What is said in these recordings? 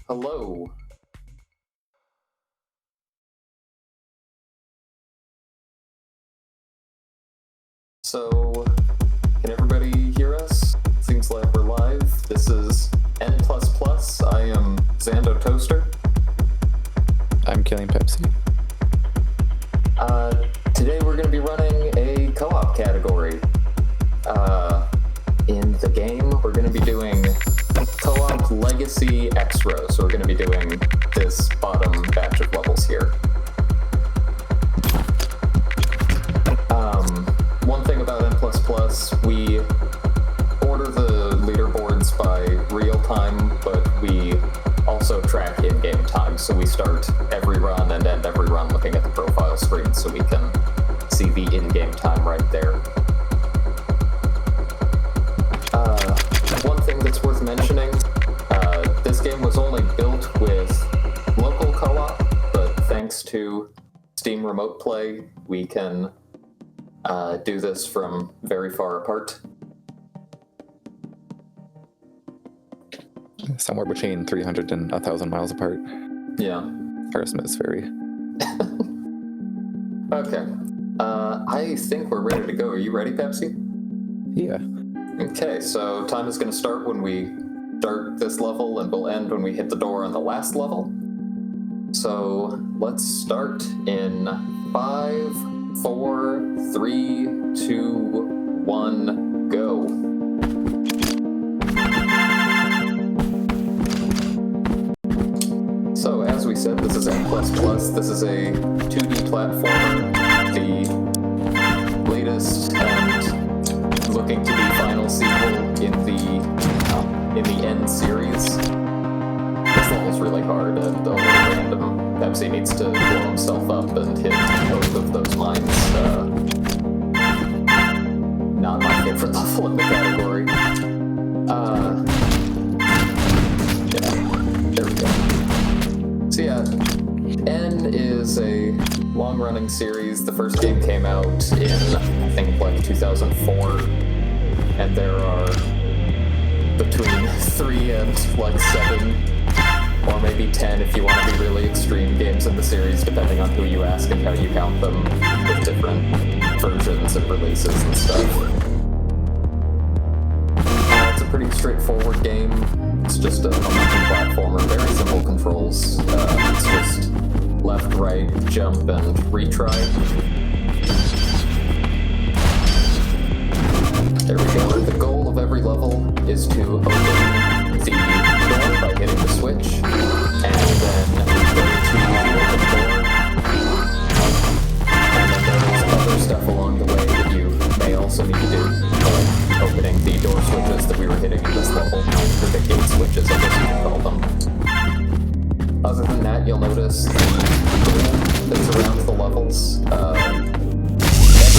Hello. So, can everybody hear us? Seems like we're live. This is N++. I am XandoToaster. I'm killingpepsi. Today we're going to be running a co-op category. In the game, we're going to be doing co-op Legacy X-Row. So we're going to be doing this bottom batch of levels here. One thing about N++, we order the leaderboards by real time, but we also track in-game time. So we start every run and end every run looking at the profile screen so we can see the in-game time right there. One thing that's worth mentioning, this game was only built with local co-op, but thanks to Steam Remote Play, we can do this from very far apart. Somewhere between 300 and 1,000 miles apart. Yeah. Our estimate is very... Okay. I think we're ready to go. Are you ready, Pepsi? Yeah. Okay, so time is going to start when we start this level, and will end when we hit the door on the last level. So let's start in 5, 4, 3, 2, 1, go. So as we said, this is N++. This is a 2D platformer, the latest and looking to be final sequel in the N series. This level's really hard, and only random Pepsi needs to blow himself up and hit both of those mines. Not my favorite level in the category. Yeah, there we go. So yeah, N is a long-running series. The first game came out in, I think, like 2004, and there are between 3 and like 7, or maybe 10 if you want to be really extreme, games in the series, depending on who you ask and how you count them, with different versions and releases and stuff. It's a pretty straightforward game. It's just a momentum platformer, very simple controls. It's just left, right, jump, and retry. There we go. The goal of every level is to open the door by hitting the switch, and then go to the open door. And then there's other stuff along the way that you may also need to do, like opening the door switches that we were hitting in this level, or the gate switches, I guess you could call them. Other than that, you'll notice the gold that's around the levels. Every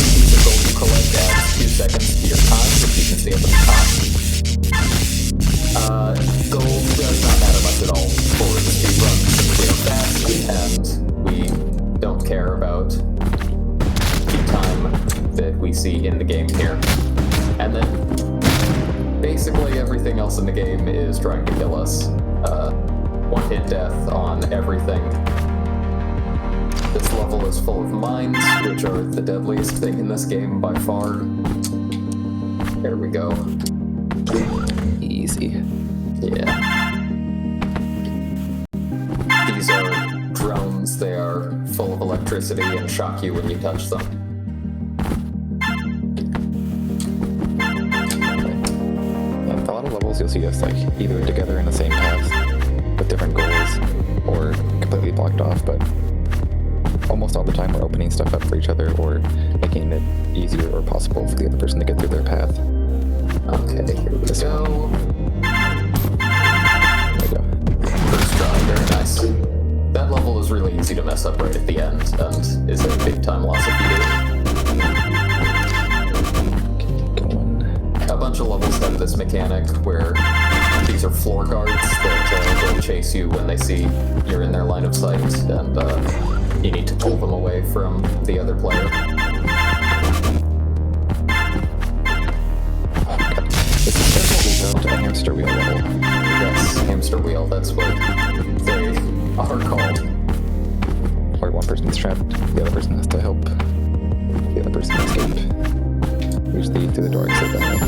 piece of gold you collect adds 2 seconds to your time, which you can see up at the top. Gold does not matter much at all for the speed run, since we are fast, and we don't care about the time that we see in the game here. And then, basically everything else in the game is trying to kill us. One-hit death on everything. This level is full of mines, which are the deadliest thing in this game by far. There we go. Easy. Yeah. These are drones. They are full of electricity and shock you when you touch them. And a lot of levels you'll see us like either together in the same path with different goals, or completely blocked off, but almost all the time we're opening stuff up for each other or making it easier or possible for the other person to get through their path. Okay, here we go. There we go. First try, very nice. That level is really easy to mess up right at the end, and is a big time loss if you do. A bunch of levels have this mechanic where these are floor guards that will chase you when they see you're in their line of sight, and you need to pull them away from the other player. This is definitely dubbed a hamster wheel level. Yes, hamster wheel. That's what they are called. Where one person is trapped, the other person has to help the other person escape. Usually through the door exit that way.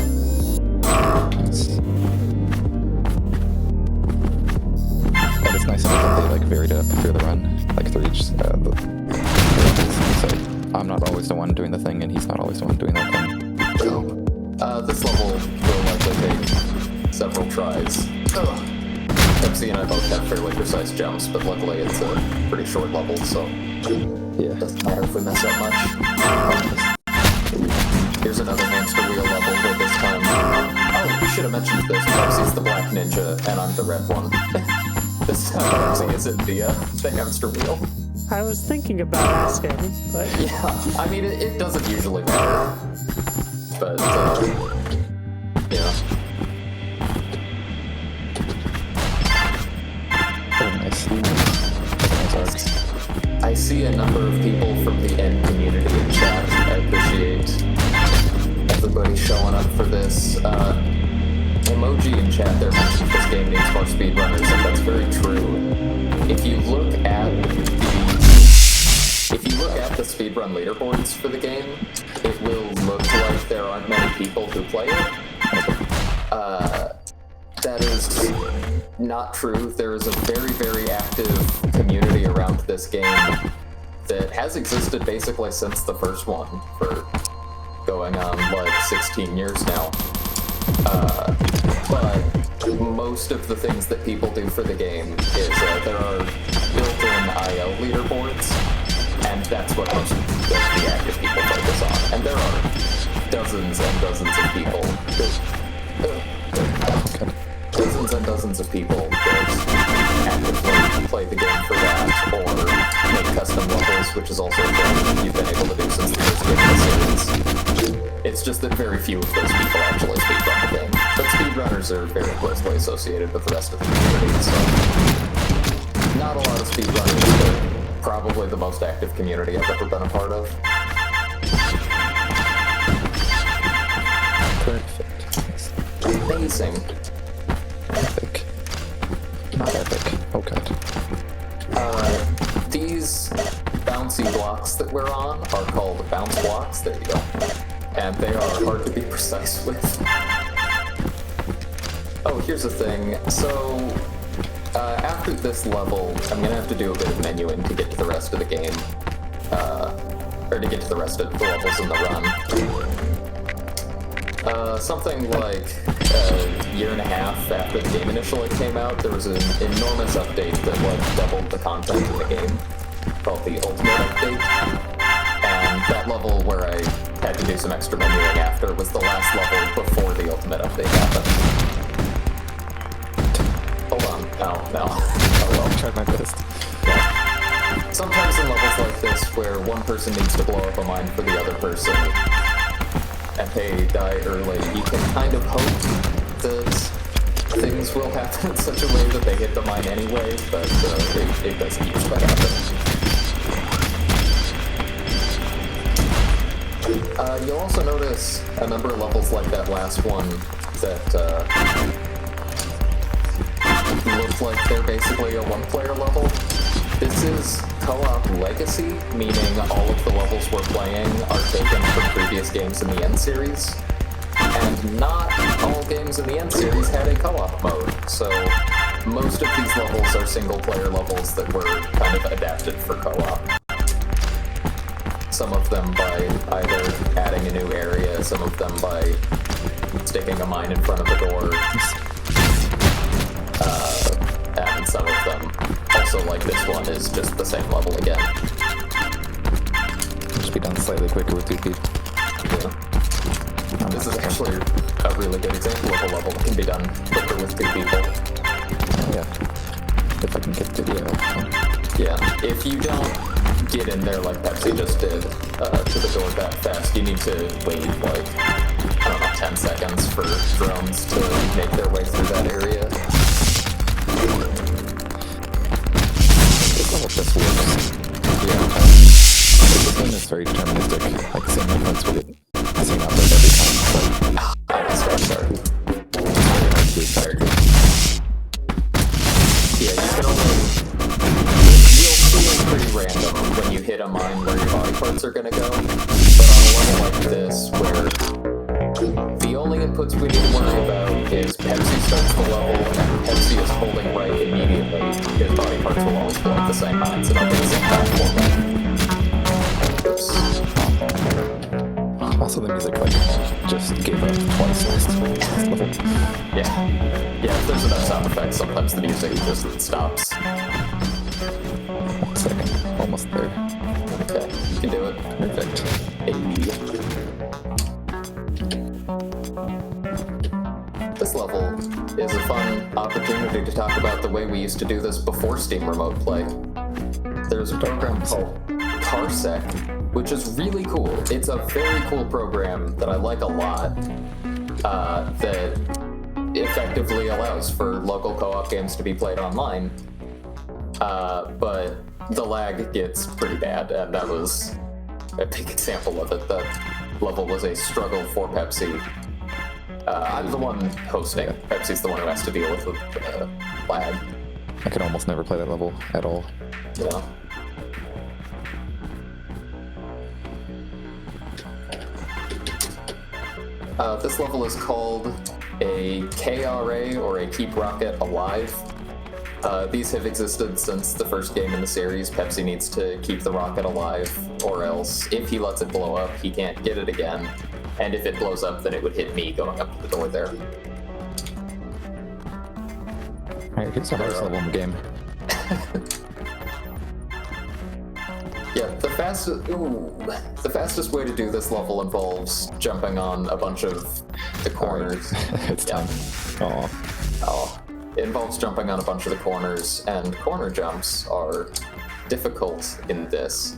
And it's nice enough that they like varied up through the run, like through each so I'm not always the one doing the thing, and he's not always the one doing that thing. This level will likely take several tries. Pepsi and I both have fairly precise jumps, but luckily it's a pretty short level, so Yeah. it doesn't matter if we mess up much. Here's another hamster wheel level, but this time... Oh, we should have mentioned this. Pepsi's the black ninja, and I'm the red one. This time Pepsi isn't the hamster wheel. I was thinking about asking, but... Yeah, I mean, it doesn't usually matter. But, yeah. Oh, nice. I see a number of people from the N community in chat. I appreciate everybody showing up for this. Emoji in chat there mentioned this game needs more speedrunners, and that's very true. If you look at the speedrun leaderboards for the game, it will look like there aren't many people who play it. That is not true. There is a very, very active community around this game that has existed basically since the first one, for going on like 16 years now. But most of the things that people do for the game is there are built-in IL leaderboards, and that's what most of the active people focus on. And there are dozens and dozens of people that actively play the game for that, or make custom levels, which is also a thing you've been able to do since the first game of the series. It's just that very few of those people actually speedrun the game. But speedrunners are very closely associated with the rest of the community, so not a lot of speedrunners, but probably the most active community I've ever been a part of. Perfect. Amazing. Epic. Not epic. Oh god. These bouncy blocks that we're on are called bounce blocks. There you go. And they are hard to be precise with. Oh, here's the thing. So, after this level, I'm gonna have to do a bit of menuing to get to the rest of the game. Or to get to the rest of the levels in the run. Something like a year and a half after the game initially came out, there was an enormous update that like doubled the content in the game, called the Ultimate Update. And that level where I had to do some extra menuing after was the last level before the Ultimate Update happened. Hold on, no. Oh well, I tried my best. Yeah. Sometimes in levels like this, where one person needs to blow up a mine for the other person, and they die early, you can kind of hope that things will happen in such a way that they hit the mine anyway, but it doesn't usually happen. You'll also notice a number of levels like that last one that look like they're basically a one-player level. This is co-op legacy, meaning all of the levels we're playing are taken from previous games in the N series. And not all games in the N series had a co-op mode, so most of these levels are single-player levels that were kind of adapted for co-op. Some of them by either adding a new area, some of them by sticking a mine in front of the door, and some of them, also like this one, is just the same level again. Should be done slightly quicker with 2 people. Yeah. This is actually a really good example of a level that can be done quicker with 2 people. Yeah. If I can get to the Yeah, if you don't get in there like Pepsi just did, to the door that fast, you need to wait like, I don't know, 10 seconds for drones to make their way through that area. This level just works. Yeah. This one is very deterministic. Like the same inputs will get the same output every time. I messed up, sorry. It's very hard to do. deciding where your body parts are gonna go. But on a level like this, where the only inputs we need to worry about is Pepsi starts the level and Pepsi is holding right immediately, his body parts will always blow at the same time, so don't get the same time. Oops. Also, the music like just gave up twice last level. Yeah, if there's enough sound effects, sometimes the music just stops. 1 second, almost there. Okay, you can do it. Perfect. This level is a fun opportunity to talk about the way we used to do this before Steam Remote Play. There's a program called Parsec, which is really cool. It's a very cool program that I like a lot, that effectively allows for local co-op games to be played online. But the lag gets pretty bad, and that was a big example of it. That level was a struggle for Pepsi. I'm the one hosting. Pepsi's the one who has to deal with the lag. I could almost never play that level at all. Yeah. This level is called a KRA, or a Keep Rocket Alive. These have existed since the first game in the series. Pepsi needs to keep the rocket alive, or else if he lets it blow up, he can't get it again. And if it blows up, then it would hit me going up to the door there. Alright, here's the hardest level in the game. Yeah, the fastest way to do this level involves jumping on a bunch of the corners. It's time. Aw. Oh, it involves jumping on a bunch of the corners, and corner jumps are difficult in this.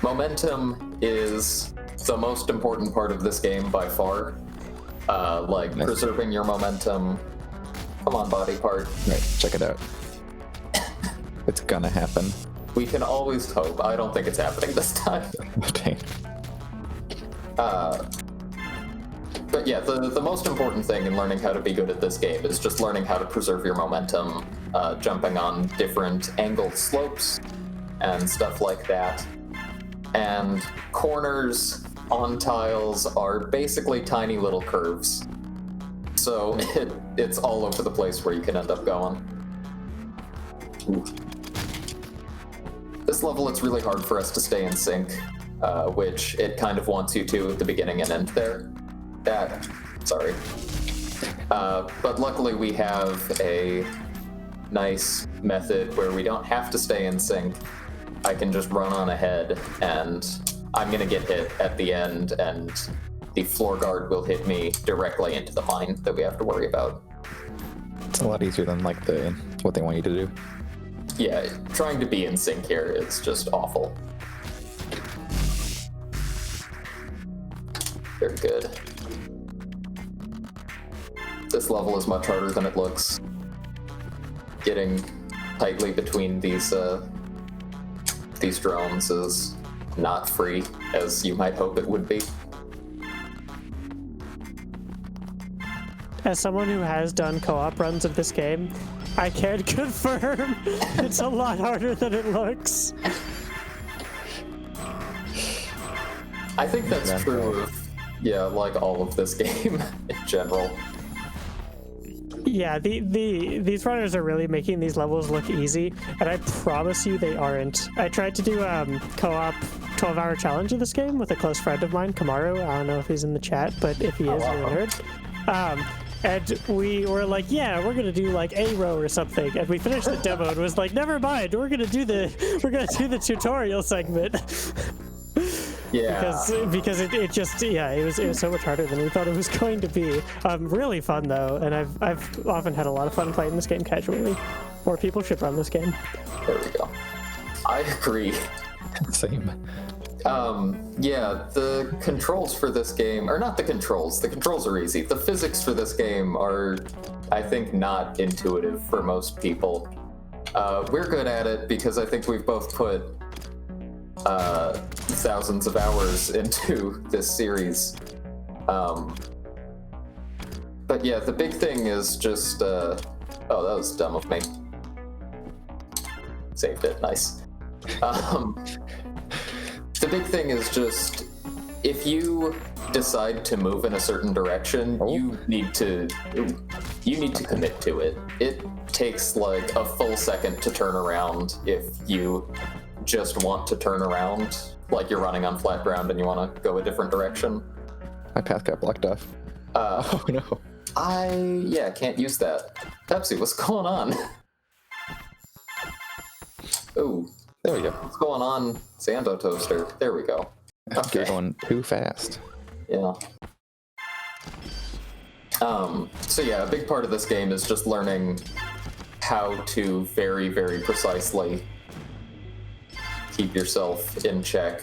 Momentum is the most important part of this game by far. Nice. Preserving your momentum. Come on, body part. Right, check it out. It's gonna happen. We can always hope. I don't think it's happening this time. Dang. But yeah, the most important thing in learning how to be good at this game is just learning how to preserve your momentum, jumping on different angled slopes and stuff like that. And corners on tiles are basically tiny little curves. So it's all over the place where you can end up going. Ooh. This level, it's really hard for us to stay in sync, which it kind of wants you to at the beginning and end there. Sorry. But luckily we have a nice method where we don't have to stay in sync. I can just run on ahead, and I'm gonna get hit at the end, and the floor guard will hit me directly into the mine that we have to worry about. It's a lot easier than like what they want you to do. Yeah, trying to be in sync here is just awful. Very good. This level is much harder than it looks. Getting tightly between these drones is not free, as you might hope it would be. As someone who has done co-op runs of this game, I can confirm it's a lot harder than it looks. I think that's true of, like all of this game in general. Yeah, these runners are really making these levels look easy, and I promise you they aren't. I tried to do co-op 12-hour challenge of this game with a close friend of mine, Kamaru. I don't know if he's in the chat, but if he is, you're a nerd. And we were like, yeah, we're gonna do like a row or something. And we finished the demo and was like, never mind, we're gonna do the tutorial segment. Yeah. Because it just it was so much harder than we thought it was going to be. Really fun though, and I've often had a lot of fun playing this game casually. More people should run this game. There we go. I agree. Same. Yeah, the controls for this game, or not the controls are easy. The physics for this game are, I think, not intuitive for most people. We're good at it because I think we've both put thousands of hours into this series. But yeah, the big thing is just, oh, that was dumb of me. Saved it, nice. The big thing is just, if you decide to move in a certain direction, you need to commit to it. It takes like a full second to turn around if you just want to turn around, like you're running on flat ground and you want to go a different direction. My path got blocked off. Oh no. I can't use that. Pepsi, what's going on? Ooh. There we go. What's going on, XandoToaster? There we go. Okay. You're going too fast. Yeah. So yeah, a big part of this game is just learning how to very, very precisely keep yourself in check.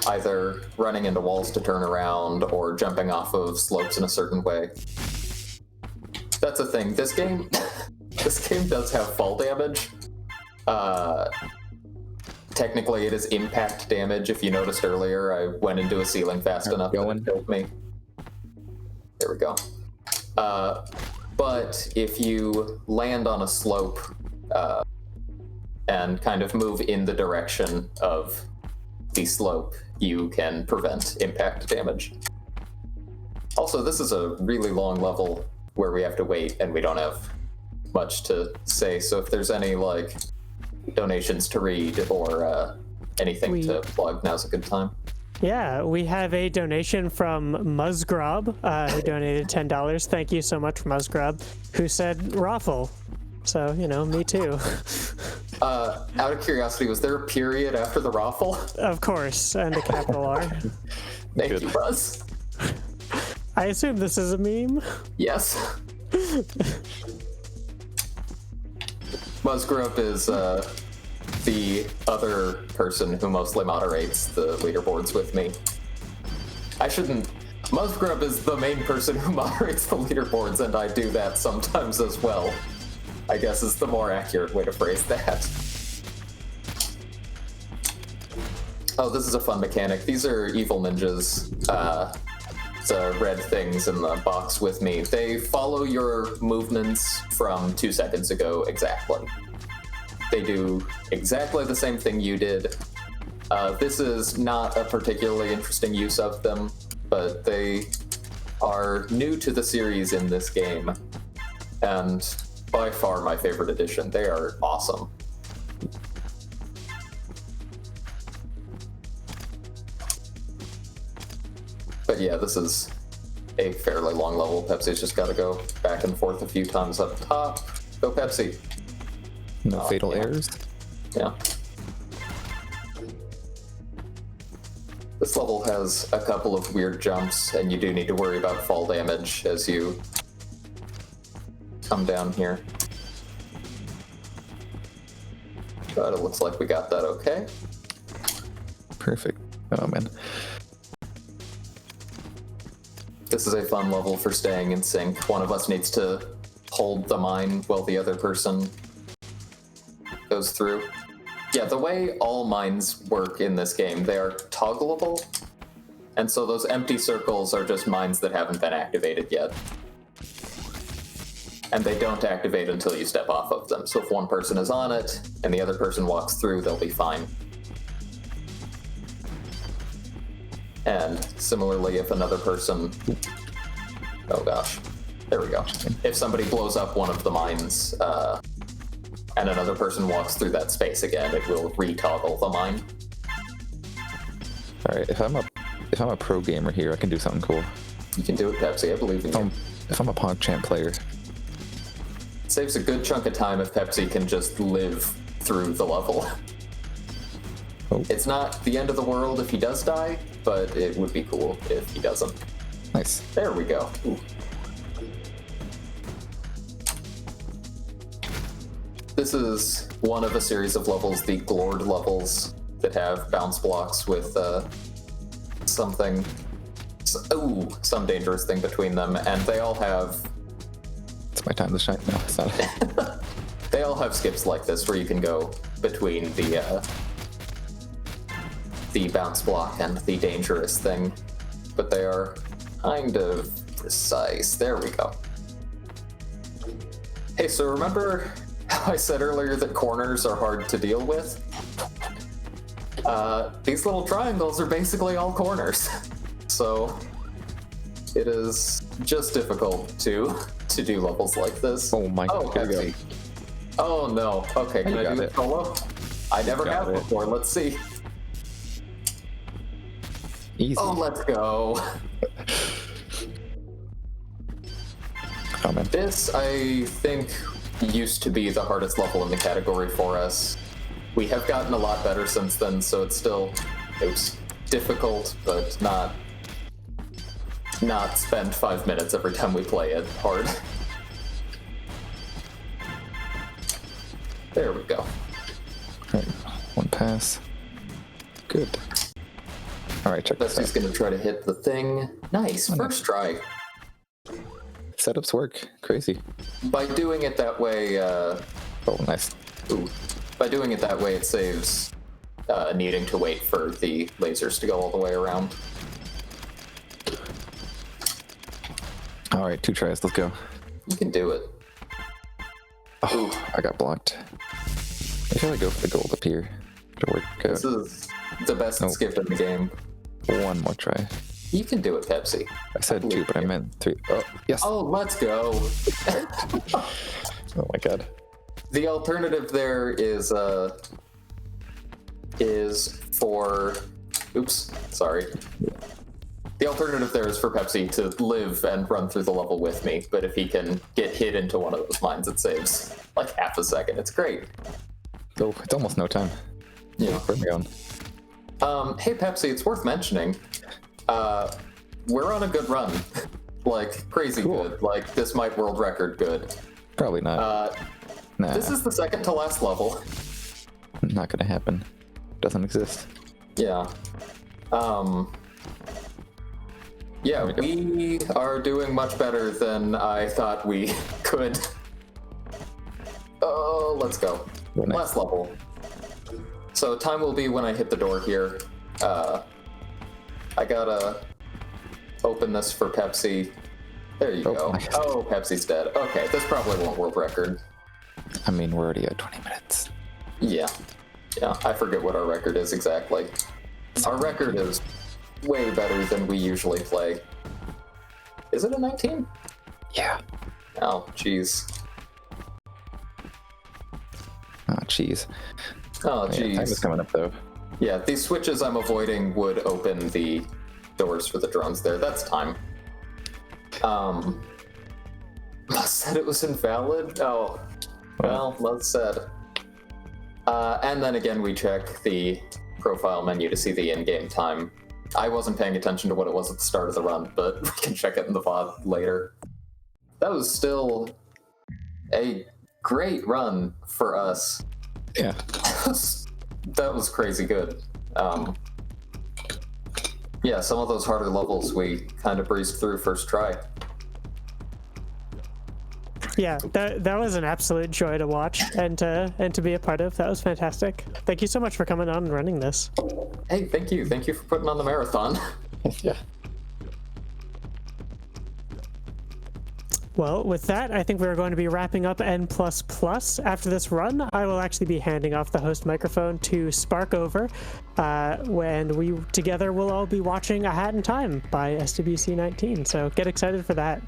Either running into walls to turn around or jumping off of slopes in a certain way. That's a thing. This game does have fall damage. Technically it is impact damage. If you noticed earlier, I went into a ceiling fast enough that it killed me. There we go. But if you land on a slope and kind of move in the direction of the slope, you can prevent impact damage. Also, this is a really long level where we have to wait and we don't have much to say, so if there's any like donations to read or anything to plug, now's a good time. Yeah, we have a donation from Muzgrab, who donated $10. Thank you so much, Muzgrab, who said raffle. So, me too. Out of curiosity, was there a period after the raffle? Of course, and a capital R. Thank you, Buzz. I assume this is a meme? Yes. Muzzgrub is the other person who mostly moderates the leaderboards with me. Muzzgrub is the main person who moderates the leaderboards, and I do that sometimes as well. I guess is the more accurate way to phrase that. Oh, this is a fun mechanic. These are evil ninjas. The red things in the box with me. They follow your movements from 2 seconds ago exactly. They do exactly the same thing you did. This is not a particularly interesting use of them, but they are new to the series in this game, and by far my favorite addition. They are awesome. But yeah, this is a fairly long level. Pepsi's just got to go back and forth a few times up top. Go Pepsi. No fatal errors? Yeah. This level has a couple of weird jumps, and you do need to worry about fall damage as you come down here. But it looks like we got that okay. Perfect. Oh man. This is a fun level for staying in sync. One of us needs to hold the mine while the other person goes through. Yeah, the way all mines work in this game, they are toggleable. And so those empty circles are just mines that haven't been activated yet. And they don't activate until you step off of them. So if one person is on it and the other person walks through, they'll be fine. And similarly, if another person... Oh gosh. There we go. If somebody blows up one of the mines, and another person walks through that space again, it will re-toggle the mine. Alright, if I'm a pro gamer here, I can do something cool. You can do it, Pepsi. I believe in you. If I'm a PogChamp player. It saves a good chunk of time if Pepsi can just live through the level. Oh. It's not the end of the world if he does die, but it would be cool if he doesn't. Nice. There we go. Ooh. This is one of a series of levels, the Glord levels, that have bounce blocks with some dangerous thing between them, and they all have... It's my time to shine. No, it's not. They all have skips like this where you can go between the bounce block and the dangerous thing, but they are kind of precise. There we go. Hey, so remember how I said earlier that corners are hard to deal with? these little triangles are basically all corners. So it is just difficult to do levels like this. Oh my god. Here we go. Pepsi. Oh no. Okay, can You I got do it. it solo? I never Got have it. before. Let's see. Easy. Oh, let's go. Oh man. This, I think, used to be the hardest level in the category for us. We have gotten a lot better since then, so it's still difficult, but not spend 5 minutes every time we play it hard. There we go. Alright, one pass. Good. Alright, check this Bessie's out. gonna try to hit the thing. Nice, first try. Setups work. Crazy. By doing it that way, Oh, nice. by doing it that way, it saves needing to wait for the lasers to go all the way around. Alright, 2 tries. Let's go. You can do it. Oh, I got blocked. I feel like go for the gold up here. To work out. This is the best Nope. skip in the game. One more try. You can do it, Pepsi. I said 2, but I meant 3. Oh, yes. Oh, let's go. Oh my god. The alternative there is for... Oops, sorry. The alternative there is for Pepsi to live and run through the level with me, but if he can get hit into one of those mines, it saves like half a second. It's great. Oh, it's almost no time. Yeah. Where am I going? Hey Pepsi, it's worth mentioning. We're on a good run. Like, crazy Cool. good. Like, this might world record good. Probably not. Nah, This is the second to last level. not gonna happen. Doesn't exist. Yeah. Yeah, There we we are doing much better than I thought we could. Oh, let's go. Oh, nice. Last level. So time will be when I hit the door here. I gotta open this for Pepsi. There you Oh, go. nice. Oh, Pepsi's dead. Okay, this probably won't world record. I mean, we're already at 20 minutes. Yeah. Yeah, I forget what our record is exactly. Our record is way better than we usually play. Is it a 19? Yeah. Oh, jeez. Oh, jeez. Oh, Yeah, time is jeez. coming up, though. Yeah, these switches I'm avoiding would open the doors for the drones there. That's time. Said it was invalid? Oh, well, that's sad. And then again, we check the profile menu to see the in-game time. I wasn't paying attention to what it was at the start of the run, but we can check it in the VOD later. That was still a great run for us. Yeah. That was crazy good. Yeah, some of those harder levels we kind of breezed through first try. Yeah, that was an absolute joy to watch and to be a part of. That was fantastic. Thank you so much for coming on and running this. Hey, thank you. Thank you for putting on the marathon. Yeah. Well, with that, I think we're going to be wrapping up N++. After this run, I will actually be handing off the host microphone to Sparkover, when we together will all be watching A Hat in Time by SWC19. So get excited for that.